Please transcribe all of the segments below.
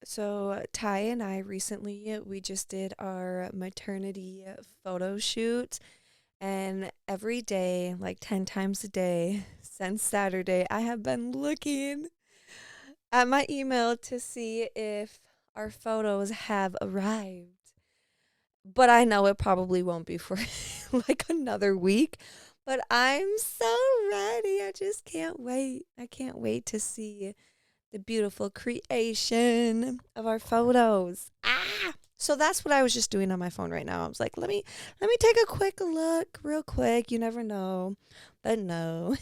So Ty and I recently we just did our maternity photo shoot, and every day, like 10 times a day since Saturday, I have been looking at my email to see if our photos have arrived. But I know it probably won't be for like another week. But I'm so ready. I just can't wait. I can't wait to see the beautiful creation of our photos. So that's what I was just doing on my phone right now. I was like, let me take a quick look real quick. You never know. But no.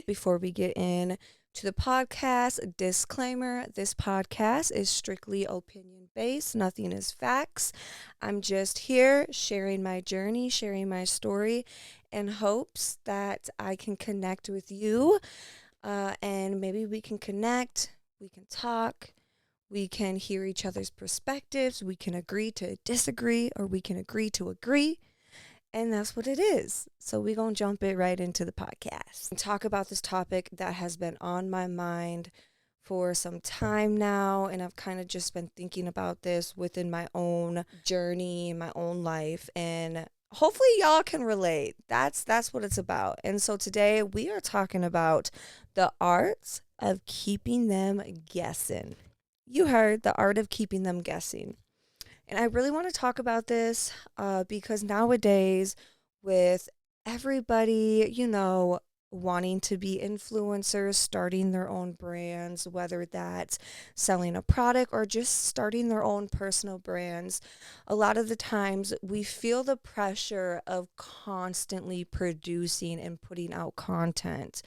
Before we get in to the podcast, disclaimer, this podcast is strictly opinion based. Nothing is facts. I'm just here sharing my journey, sharing my story in hopes that I can connect with you, and maybe we can connect, we can talk, we can hear each other's perspectives, we can agree to disagree, or we can agree to agree. And that's what it is. So we're going to jump it right into the podcast and talk about this topic that has been on my mind for some time now. And I've kind of just been thinking about this within my own journey, my own life. And hopefully y'all can relate. That's what it's about. And so today we are talking about the art of keeping them guessing. You heard the art of keeping them guessing. And I really want to talk about this because nowadays, with everybody, wanting to be influencers, starting their own brands, whether that's selling a product or just starting their own personal brands, a lot of the times we feel the pressure of constantly producing and putting out content.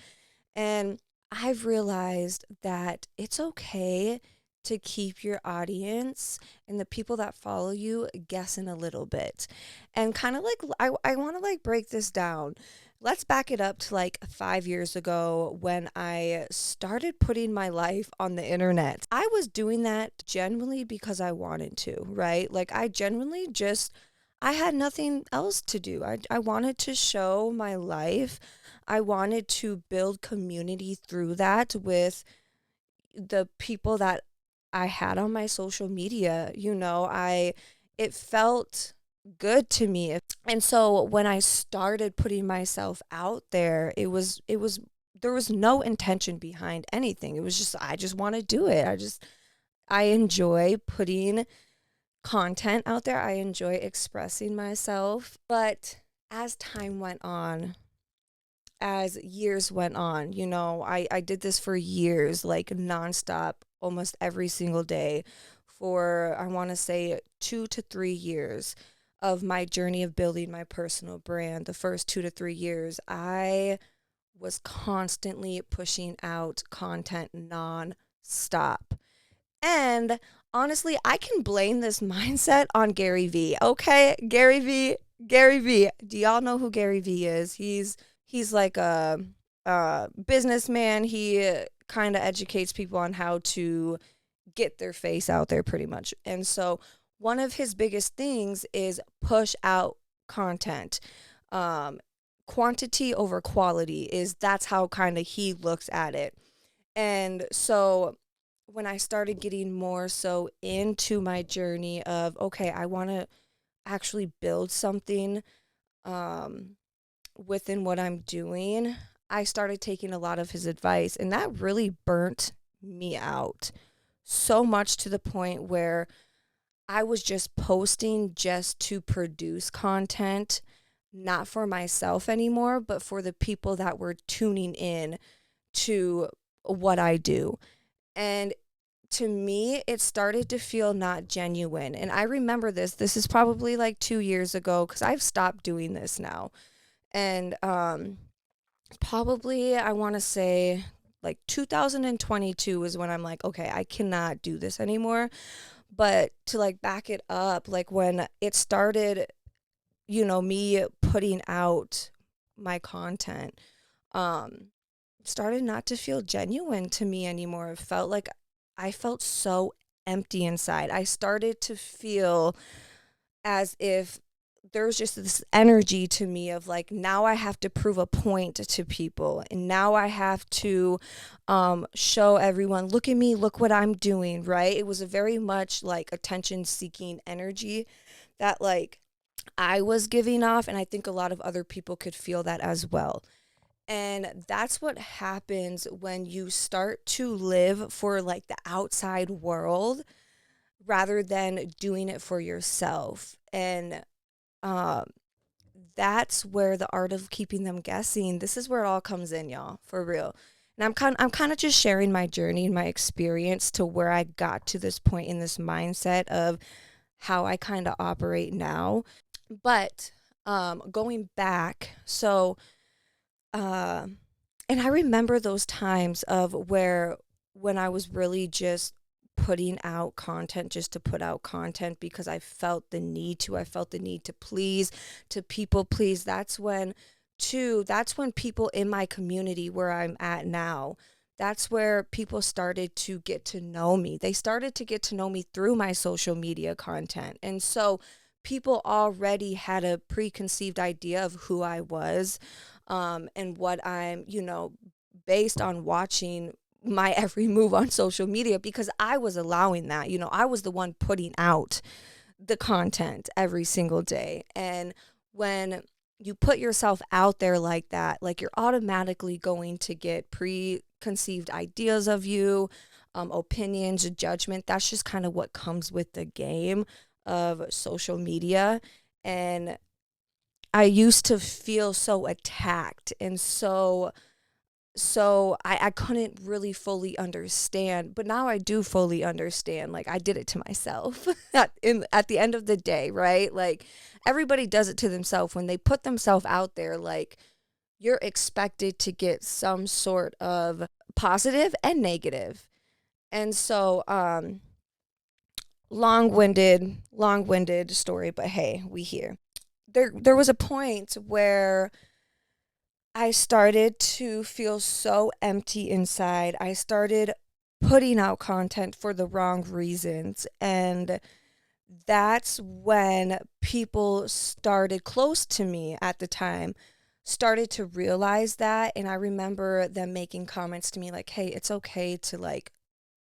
And I've realized that it's okay to keep your audience and the people that follow you guessing a little bit. And kind of like, I want to like break this down. Let's back it up to like 5 years ago when I started putting my life on the internet. I was doing that genuinely because I wanted to, right? Like, I had nothing else to do. I wanted to show my life. I wanted to build community through that with the people that I had on my social media. It felt good to me. And so when I started putting myself out there, there was no intention behind anything. It was just I just want to do it. I enjoy putting content out there. I enjoy expressing myself. But as time went on, as years went on, I did this for years, like nonstop, almost every single day for, I want to say, 2 to 3 years of my journey of building my personal brand. The first 2 to 3 years, I was constantly pushing out content nonstop. And honestly, I can blame this mindset on Gary Vee. Okay, Gary Vee, Gary Vee. Do y'all know who Gary Vee is? He's like a businessman. He kind of educates people on how to get their face out there pretty much. And so one of his biggest things is push out content. Um, Quantity over quality is that's how kind of he looks at it. And so when I started getting more so into my journey of, okay, I want to actually build something um, within what I'm doing, I started taking a lot of his advice, and that really burnt me out so much to the point where I was just posting just to produce content, not for myself anymore, but for the people that were tuning in to what I do. And to me, it started to feel not genuine. And I remember this. This is probably like 2 years ago because I've stopped doing this now. And probably, I want to say, like 2022 is when I'm like, okay, I cannot do this anymore. But to like back it up, like when it started, me putting out my content, um, started not to feel genuine to me anymore. It felt like I felt so empty inside. I started to feel as if there's just this energy to me of like, now I have to prove a point to people, and now I have to show everyone, look at me, look what I'm doing, right? It was a very much like attention seeking energy that like I was giving off, and I think a lot of other people could feel that as well. And that's what happens when you start to live for like the outside world rather than doing it for yourself. And um that's where the art of keeping them guessing, this is where it all comes in, y'all, for real. And I'm kind of just sharing my journey and my experience to where I got to this point in this mindset of how I kind of operate now. But going back, so uh, and I remember those times of where when I was really just putting out content just to put out content because I felt the need to. I felt the need to please, to people please. That's when people in my community where I'm at now, that's where people started to get to know me. They started to get to know me through my social media content. And so people already had a preconceived idea of who I was, and what I'm, based on watching my every move on social media because I was allowing that. I was the one putting out the content every single day. And when you put yourself out there like that, like you're automatically going to get preconceived ideas of you, opinions, judgment. That's just kind of what comes with the game of social media. And I used to feel so attacked and so I couldn't really fully understand, but now I do fully understand. Like I did it to myself at the end of the day, right? Like everybody does it to themselves when they put themselves out there. Like you're expected to get some sort of positive and negative. And so long-winded story, but hey, we here. There was a point where I started to feel so empty inside. I started putting out content for the wrong reasons. And that's when people started close to me at the time started to realize that. And I remember them making comments to me like, hey, it's okay to like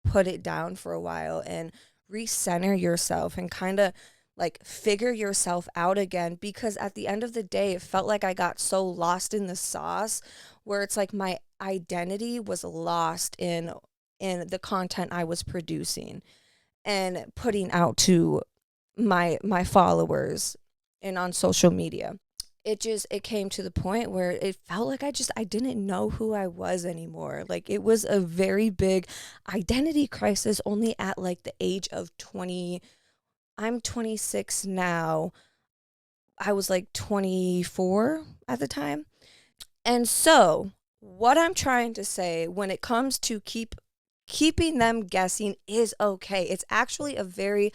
put it down for a while and recenter yourself and kind of like figure yourself out again, because at the end of the day it felt like I got so lost in the sauce where it's like my identity was lost in the content I was producing and putting out to my followers and on social media. It came to the point where it felt like I didn't know who I was anymore. Like it was a very big identity crisis only at like the age of 20. I'm 26 now. I was like 24 at the time. And so, what I'm trying to say when it comes to keeping them guessing is okay. It's actually a very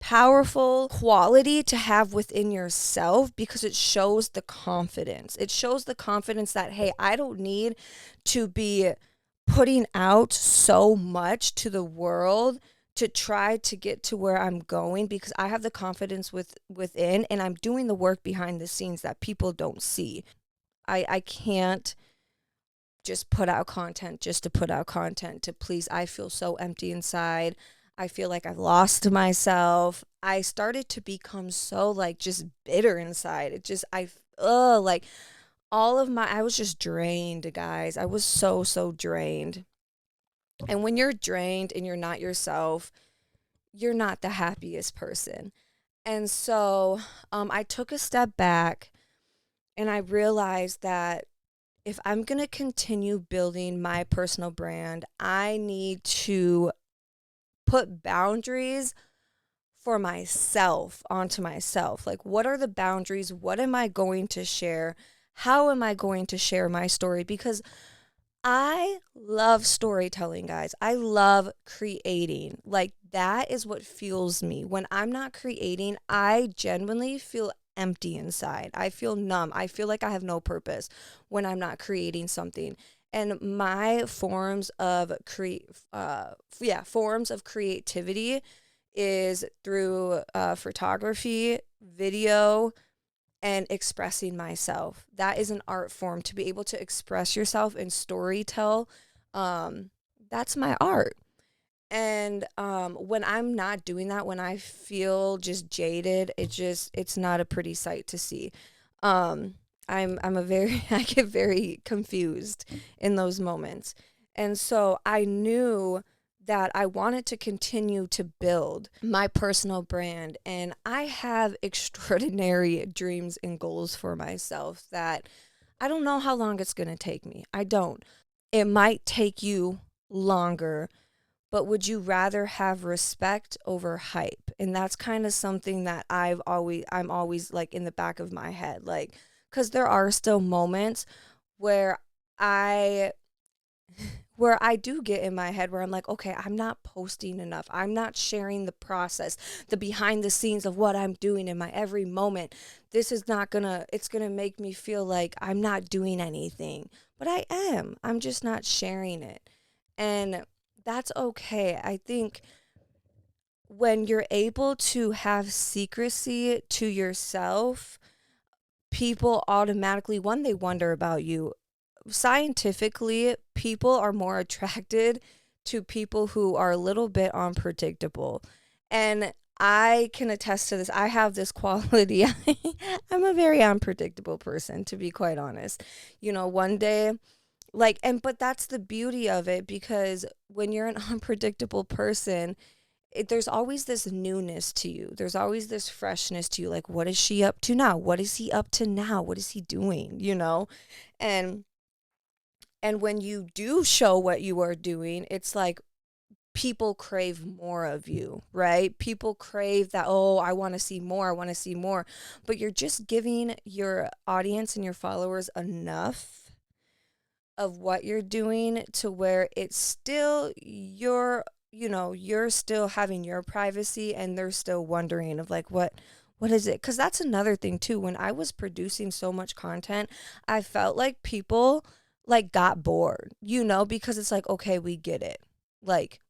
powerful quality to have within yourself because it shows the confidence. It shows the confidence that, hey, I don't need to be putting out so much to the world to try to get to where I'm going because I have the confidence within and I'm doing the work behind the scenes that people don't see. I can't just put out content just to put out content to please. I feel so empty inside. I feel like I've lost myself. I started to become so like just bitter inside. Like I was just drained, guys. I was so drained. And when you're drained and you're not yourself, you're not the happiest person. And so I took a step back and I realized that if I'm going to continue building my personal brand, I need to put boundaries for myself onto myself. Like, what are the boundaries? What am I going to share? How am I going to share my story? Because I love storytelling, guys. I love creating. Like, that is what fuels me. When I'm not creating, I genuinely feel empty inside. I feel numb. I feel like I have no purpose when I'm not creating something. And my forms of creativity is through photography, video, and expressing myself. That is an art form, to be able to express yourself and story tell. That's my art. And when I'm not doing that, when I feel just jaded, it's not a pretty sight to see. Um, I'm a very I get very confused in those moments. And so I knew that I wanted to continue to build my personal brand, and I have extraordinary dreams and goals for myself that I don't know how long it's going to take me. I don't. It might take you longer, but would you rather have respect over hype? And that's kind of something that I'm always like in the back of my head, like, because there are still moments where I I do get in my head where I'm like, okay, I'm not posting enough. I'm not sharing the process, the behind the scenes of what I'm doing in my every moment. This is not gonna, it's gonna make me feel like I'm not doing anything. But I am. I'm just not sharing it. And that's okay. I think when you're able to have secrecy to yourself, people automatically, one, they wonder about you. Scientifically, people are more attracted to people who are a little bit unpredictable. And I can attest to this. I have this quality. I'm a very unpredictable person, to be quite honest. You know, one day, like, and but that's the beauty of it, because when you're an unpredictable person, there's always this newness to you. There's always this freshness to you. Like, what is she up to now? What is he up to now? What is he doing? You know? And when you do show what you are doing, it's like people crave more of you, right? People crave that, oh, I want to see more. I want to see more. But you're just giving your audience and your followers enough of what you're doing to where it's still your, you know, you're still having your privacy, and they're still wondering of like, what is it? Because that's another thing too. When I was producing so much content, I felt like people like got bored, you know, because it's like, okay, we get it. Like,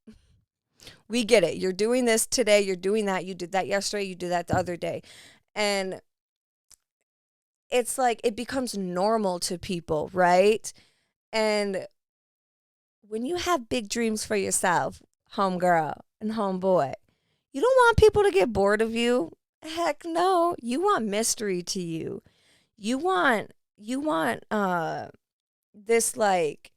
we get it. You're doing this today, you're doing that, you did that yesterday, you did that the other day. And it's like it becomes normal to people, right? And when you have big dreams for yourself, homegirl and homeboy, you don't want people to get bored of you. Heck no. You want mystery to you. You want this like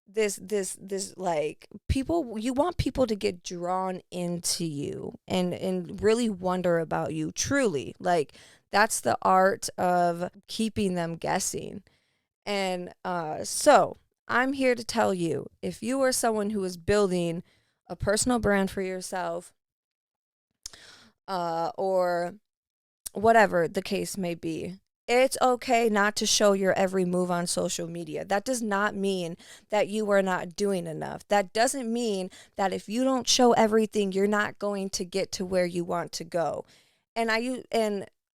this like people, you want people to get drawn into you and really wonder about you truly. Like, that's the art of keeping them guessing. And so I'm here to tell you, if you are someone who is building a personal brand for yourself, or whatever the case may be, it's okay not to show your every move on social media. That does not mean that you are not doing enough. That doesn't mean that if you don't show everything, you're not going to get to where you want to go. And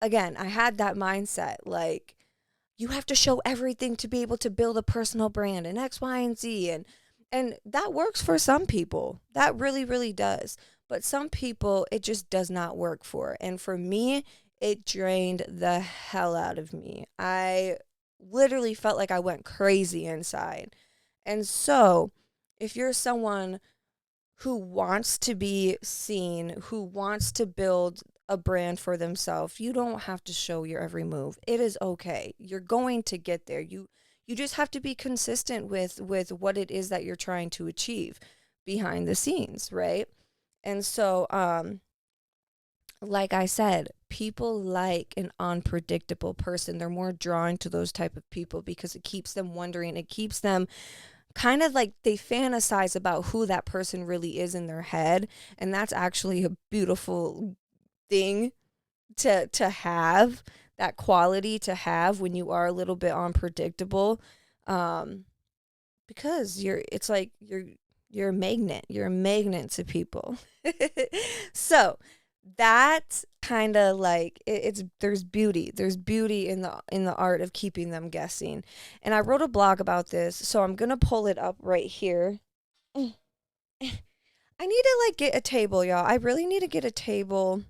again, I had that mindset, like, you have to show everything to be able to build a personal brand and X, Y, and Z. And that works for some people. That really, really does. But some people, it just does not work for. And for me, it drained the hell out of me. I literally felt like I went crazy inside. And so, if you're someone who wants to be seen, who wants to build a brand for themselves, you don't have to show your every move. It is okay. You're going to get there. You just have to be consistent with what it is that you're trying to achieve behind the scenes, right? And so like I said, people like an unpredictable person. They're more drawn to those type of people because it keeps them wondering. It keeps them kind of like, they fantasize about who that person really is in their head, and that's actually a beautiful thing to have, that quality to have when you are a little bit unpredictable, um because it's like you're a magnet. You're a magnet to people. So that's kind of like it's there's beauty in the art of keeping them guessing. And I wrote a blog about this, so I'm gonna pull it up right here. I need to like get a table, y'all. I really need to get a table.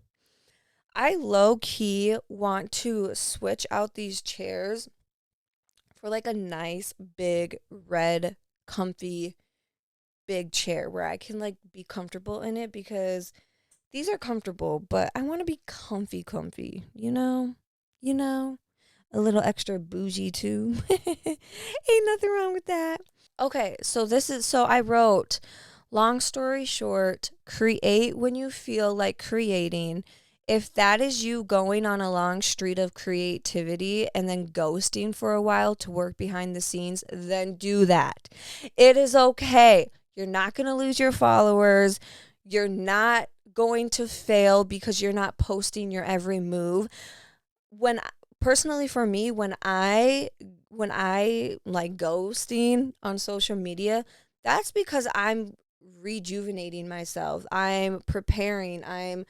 I low key want to switch out these chairs for like a nice big red comfy big chair where I can like be comfortable in it, because these are comfortable, but I want to be comfy, you know? You know? A little extra bougie too. Ain't nothing wrong with that. Okay, so I wrote, long story short, create when you feel like creating. If that is you going on a long street of creativity and then ghosting for a while to work behind the scenes, then do that. It is okay. You're not going to lose your followers. You're not going to fail because you're not posting your every move. When Personally for me, when I like ghosting on social media, that's because I'm rejuvenating myself. I'm preparing. I'm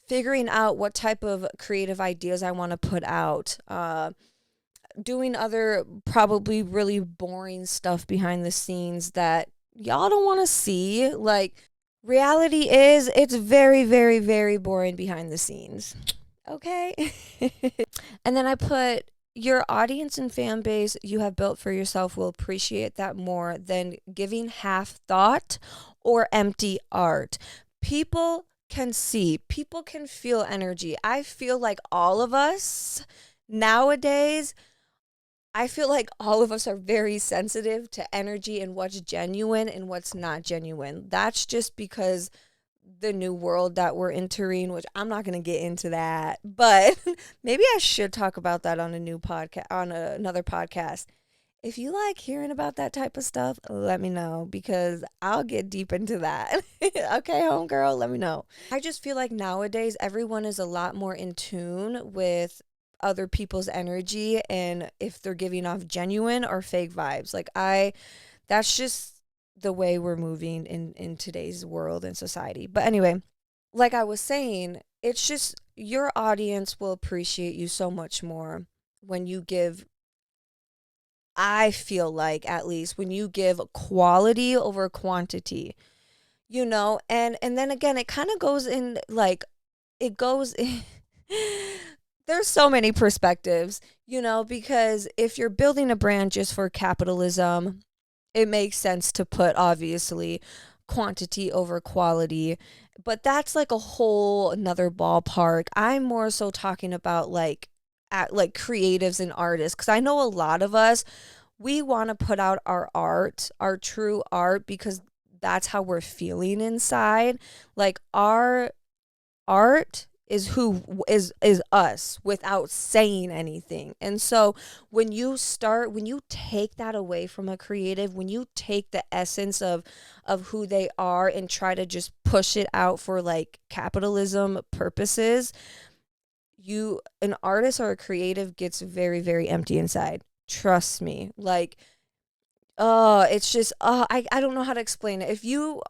figuring out what type of creative ideas I want to put out. Doing other probably really boring stuff behind the scenes that y'all don't want to see. Like, reality is, it's very, very, very boring behind the scenes. Okay. And then I put, your audience and fan base you have built for yourself will appreciate that more than giving half thought or empty art. People can see, people can feel energy. I feel like all of us nowadays, I feel like all of us are very sensitive to energy and what's genuine and what's not genuine. That's just because the new world that we're entering, which I'm not going to get into that, but maybe I should talk about that on a new podcast, on another podcast. If you like hearing about that type of stuff, let me know, because I'll get deep into that. Okay, homegirl, let me know. I just feel like nowadays everyone is a lot more in tune with other people's energy and if they're giving off genuine or fake vibes. That's just the way we're moving in today's world and society. But anyway, like I was saying, it's just your audience will appreciate you so much more when you give, I feel like, at least when you give quality over quantity, you know? And then again, it kind of goes in like, it goes in, there's so many perspectives, you know, because if you're building a brand just for capitalism, it makes sense to put, obviously, quantity over quality. But that's like a whole another ballpark. I'm more so talking about like at like creatives and artists, because I know a lot of us, we want to put out our art, our true art, because that's how we're feeling inside. Like, our art is us without saying anything. And so when you take that away from a creative, when you take the essence of who they are and try to just push it out for like capitalism purposes, an artist or a creative gets very, very empty inside. Trust me. Like, it's just, I don't know how to explain it. If you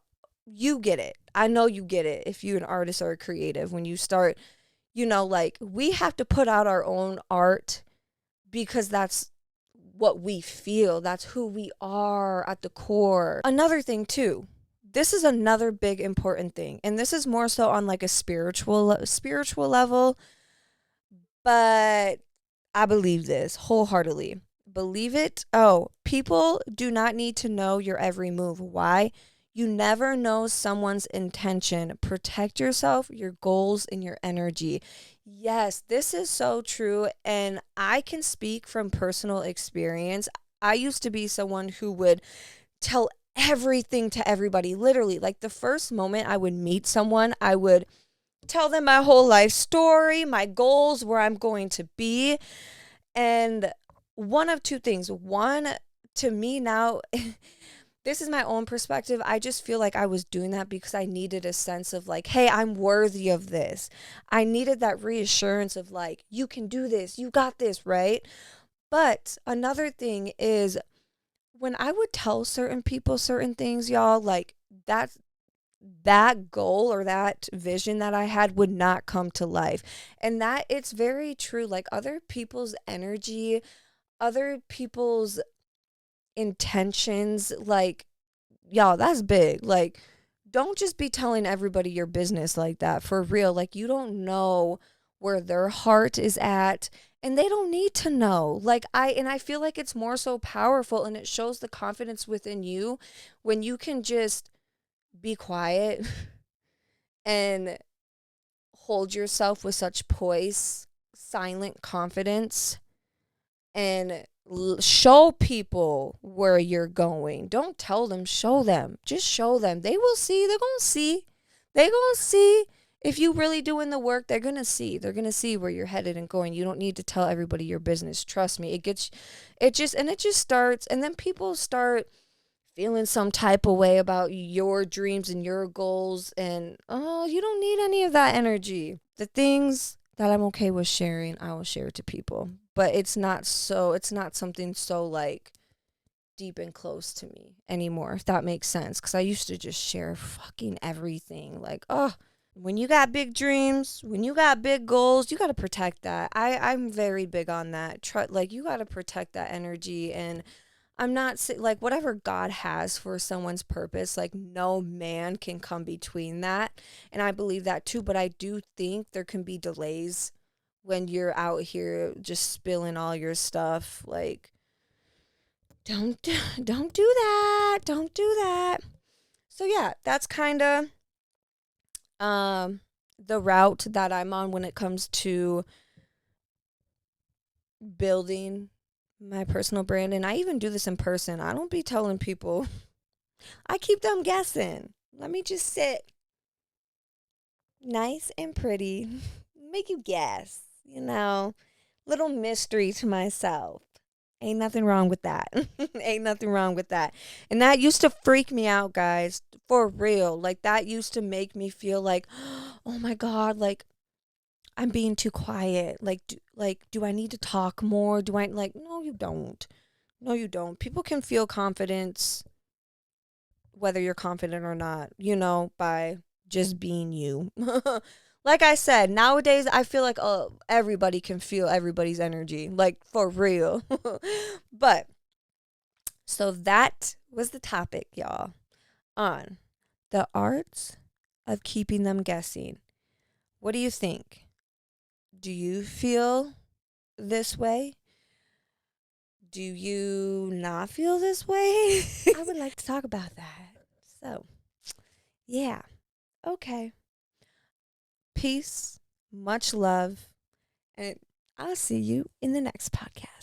get it. I know you get it if you're an artist or a creative. When you start, you know, like, we have to put out our own art because that's what we feel. That's who we are at the core. Another thing too. This is another big important thing. And this is more so on like a spiritual level, but I believe this wholeheartedly. Believe it. Oh, people do not need to know your every move. Why? You never know someone's intention. Protect yourself, your goals, and your energy. Yes, this is so true. And I can speak from personal experience. I used to be someone who would tell everything to everybody. Literally, like the first moment I would meet someone, I would tell them my whole life story, my goals, where I'm going to be. And one of two things. One, to me now, this is my own perspective. I just feel like I was doing that because I needed a sense of like, hey, I'm worthy of this. I needed that reassurance of like, you can do this, you got this, right? But another thing is, when I would tell certain people certain things, y'all, like that goal or that vision that I had would not come to life. And that, it's very true. Like, other people's energy, other people's intentions, like, y'all, that's big. Like, don't just be telling everybody your business like that, for real. Like, you don't know where their heart is at, and they don't need to know. Like I feel like it's more so powerful, and it shows the confidence within you when you can just be quiet and hold yourself with such poise, silent confidence, and show people where you're going. Don't tell them, show them. Just show them. They will see. They're going to see. They're going to see. If you really doing the work, they're going to see. They're going to see where you're headed and going. You don't need to tell everybody your business. Trust me. It just starts, and then people start feeling some type of way about your dreams and your goals, and oh, you don't need any of that energy. The things that I'm okay with sharing, I will share to people, but it's not something so like deep and close to me anymore, if that makes sense, because I used to just share fucking everything. Like, oh, when you got big dreams, when you got big goals, you got to protect that. I'm very big on that. Like, you got to protect that energy. And I'm not like, whatever God has for someone's purpose, like, no man can come between that. And I believe that too. But I do think there can be delays when you're out here just spilling all your stuff. Like, don't do that. Don't do that. So yeah, that's kind of the route that I'm on when it comes to building my personal brand. And I even do this in person. I don't be telling people. I keep them guessing. Let me just sit nice and pretty, make you guess, little mystery to myself. Ain't nothing wrong with that. Ain't nothing wrong with that. And that used to freak me out, guys, for real. Like, that used to make me feel like, oh my God, like, I'm being too quiet. Like, do I need to talk more? Do I, like, no, you don't. No, you don't. People can feel confidence, whether you're confident or not, by just being you. Like I said, nowadays I feel like everybody can feel everybody's energy, like, for real. But so that was the topic, y'all, on the arts of keeping them guessing. What do you think? Do you feel this way? Do you not feel this way? I would like to talk about that. So, yeah. Okay. Peace, much love, and I'll see you in the next podcast.